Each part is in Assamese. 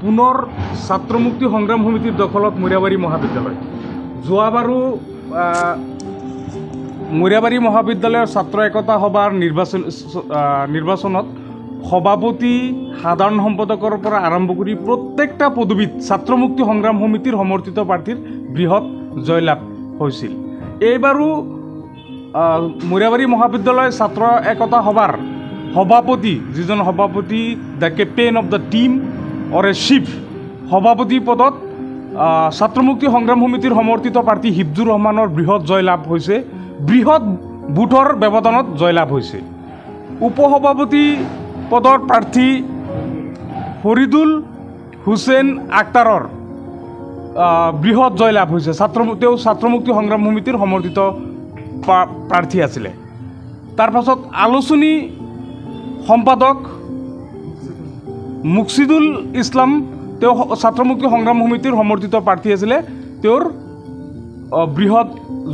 পুনৰ ছাত্ৰ মুক্তি সংগ্ৰাম সমিতিৰ দখলত মৰিয়াবাৰী মহাবিদ্যালয়। যোৱাবাৰো মৰিয়াবাৰী মহাবিদ্যালয়ৰ ছাত্ৰ একতা সভাৰ নিৰ্বাচনত সভাপতি সাধাৰণ সম্পাদকৰ পৰা আৰম্ভ কৰি প্ৰত্যেকটা পদবীত ছাত্ৰ মুক্তি সংগ্ৰাম সমিতিৰ সমৰ্থিত প্ৰাৰ্থীৰ বৃহৎ জয়লাভ হৈছিল। এইবাৰো মৰিয়াবাৰী মহাবিদ্যালয় ছাত্ৰ একতা সভাৰ সভাপতি যিজন সভাপতি the captain of the team or a chief সভাপতি পদত ছাত্ৰ মুক্তি সংগ্ৰাম সমিতিৰ সমৰ্থিত প্ৰাৰ্থী হিফজুৰ ৰহমানৰ বৃহৎ জয়লাভ হৈছে, বৃহৎ বুথৰ ব্যৱধানত জয়লাভ হৈছে। উপসভাপতি পদৰ প্ৰাৰ্থী ফৰিদুল হুছেইন আক্তাৰৰ বৃহৎ জয়লাভ হৈছে। তেওঁ ছাত্ৰ মুক্তি সংগ্ৰাম সমিতিৰ সমৰ্থিত প্ৰাৰ্থী আছিলে। তাৰ পাছত আলোচনী সম্পাদক মুকছিদুল ইছলাম তেওঁ ছাত্ৰ মুক্তি সংগ্ৰাম সমিতিৰ সমৰ্থিত প্ৰাৰ্থী আছিলে, তেওঁৰ বৃহৎ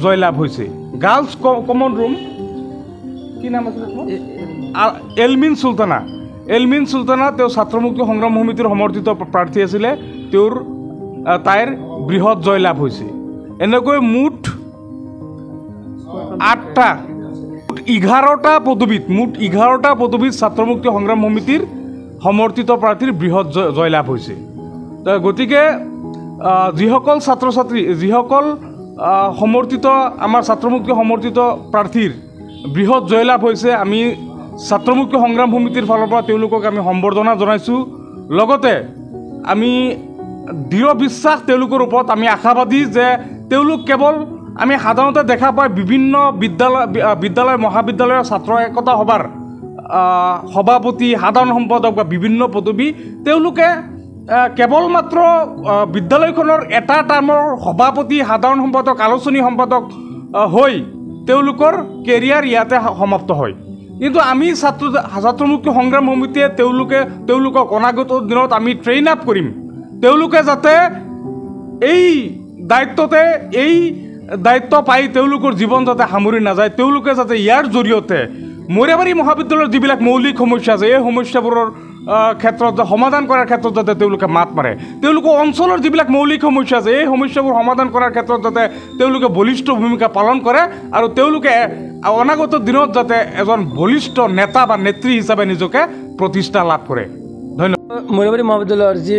জয়লাভ হৈছে। গাৰ্লছ কমন ৰুম কি নাম আছিলে এলমিন চুলতানা তেওঁ ছাত্ৰ মুক্তি সংগ্ৰাম সমিতিৰ সমৰ্থিত প্ৰাৰ্থী আছিলে, তাইৰ বৃহৎ জয়লাভ হৈছে। এনেকৈ মুঠ 11টা পদবীত ছাত্ৰ মুক্তি সংগ্ৰাম সমিতিৰ সমৰ্থিত প্ৰাৰ্থীৰ বৃহৎ জয়লাভ হৈছে। গতিকে যিসকল ছাত্ৰ ছাত্ৰী যিসকল সমৰ্থিত আমাৰ ছাত্ৰ মুক্তি সমৰ্থিত প্ৰাৰ্থীৰ বৃহৎ জয়লাভ হৈছে, আমি ছাত্ৰ মুক্তি সংগ্ৰাম সমিতিৰ ফালৰ পৰা তেওঁলোকক আমি সম্বৰ্ধনা জনাইছোঁ। লগতে আমি দৃঢ় বিশ্বাস তেওঁলোকৰ ওপৰত আমি আশাবাদী যে তেওঁলোক কেৱল আমি সাধাৰণতে দেখা পাই বিভিন্ন বিদ্যালয় মহাবিদ্যালয়ৰ ছাত্ৰ একতা সভাৰ সভাপতি সাধাৰণ সম্পাদক বা বিভিন্ন পদবী তেওঁলোকে কেৱল মাত্ৰ বিদ্যালয়খনৰ এটা টাৰ্মৰ সভাপতি সাধাৰণ সম্পাদক আলোচনী সম্পাদক হৈ তেওঁলোকৰ কেৰিয়াৰ ইয়াতে সমাপ্ত হয়। কিন্তু আমি ছাত্ৰ মুক্তি সংগ্ৰাম সমিতিয়ে তেওঁলোকক অনাগত দিনত আমি ট্ৰেইন আপ কৰিম, তেওঁলোকে যাতে এই দায়িত্ব পাই তেওঁলোকৰ জীৱন যাতে সামৰি নাযায়, তেওঁলোকে যাতে ইয়াৰ জৰিয়তে মৰিয়াবাৰী মহাবিদ্যালয়ৰ যিবিলাক মৌলিক সমস্যা আছে এই সমস্যাবোৰৰ ক্ষেত্ৰত সমাধান কৰাৰ ক্ষেত্ৰত যাতে তেওঁলোকে মাত মাৰে, তেওঁলোকৰ অঞ্চলৰ যিবিলাক মৌলিক সমস্যা আছে এই সমস্যাবোৰ সমাধান কৰাৰ ক্ষেত্ৰত যাতে তেওঁলোকে বলিষ্ঠ ভূমিকা পালন কৰে আৰু তেওঁলোকে অনাগত দিনত যাতে এজন বলিষ্ঠ নেতা বা নেত্ৰী হিচাপে নিজকে প্ৰতিষ্ঠা লাভ কৰে। ধন্যবাদ। মৰিয়াবাৰী মহাবিদ্যালয়ৰ যি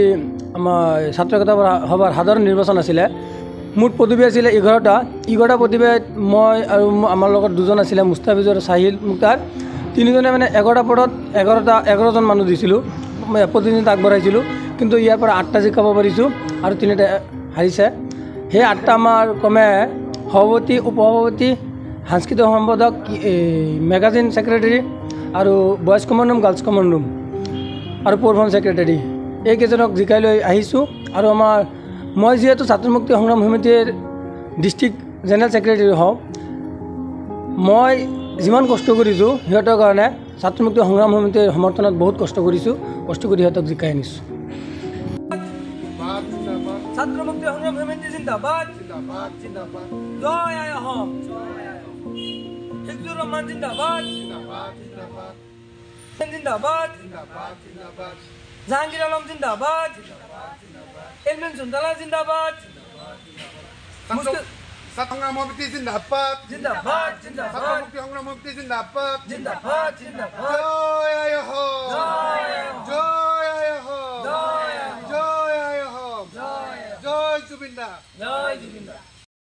আমাৰ ছাত্ৰ একতা সভাৰ সাধাৰণ নিৰ্বাচন আছিলে, মুঠ পদবী আছিলে 11টা পদবীত মই আৰু আমাৰ লগত দুজন আছিলে মুস্তাফিজুৰ চাহিল মুক্তাৰ, তিনিজনে মানে 11টা পদত 11জন মানুহ দিছিলোঁ, প্ৰতিনিধিত্ব আগবঢ়াইছিলোঁ। কিন্তু ইয়াৰ পৰা 8টা জিকাব পাৰিছোঁ আৰু 3টা হাৰিছে। সেই 8টা আমাৰ ক্ৰমে সভাপতি উপসভাপতি সাংস্কৃতিক সম্পাদক মেগাজিন ছেক্ৰেটাৰী আৰু boys common room girls common room আৰু পৰিবহণ ছেক্ৰেটাৰী এইকেইজনক জিকাই লৈ আহিছোঁ। আৰু মই যিহেতু ছাত্ৰ মুক্তি সংগ্ৰাম সমিতিৰ ডিষ্ট্ৰিক্ট জেনেৰেল ছেক্ৰেটাৰী হওঁ, মই যিমান কষ্ট কৰিছোঁ সিহঁতৰ কাৰণে ছাত্ৰ মুক্তি সংগ্ৰাম সমিতিৰ সমৰ্থনত বহুত কষ্ট কৰিছোঁ, কষ্ট কৰি সিহঁতক জিকাই আনিছোঁ। ছাত্ৰ মুক্তি সংগ্ৰাম সমিতি জিন্দাবাদ, জয় আই অসম, হিফজুৰ ৰহমান জিন্দাবাদ, জাহাংগীৰ আলম জিন্দাবাদ, এলমিন চুলতানা জিন্দাবাদ, সংগ্ৰাম সমিতি জিন্দাবাদ, জিন্দাবাদ, ছাত্ৰ মুক্তি সংগ্ৰাম সমিতি জিন্দাবাদ, জিন্দাবাদ, জয় আই অসম, জয় আই অসম, জয় আই অসম, জয় জুবিন দা, জয় জুবিন দা।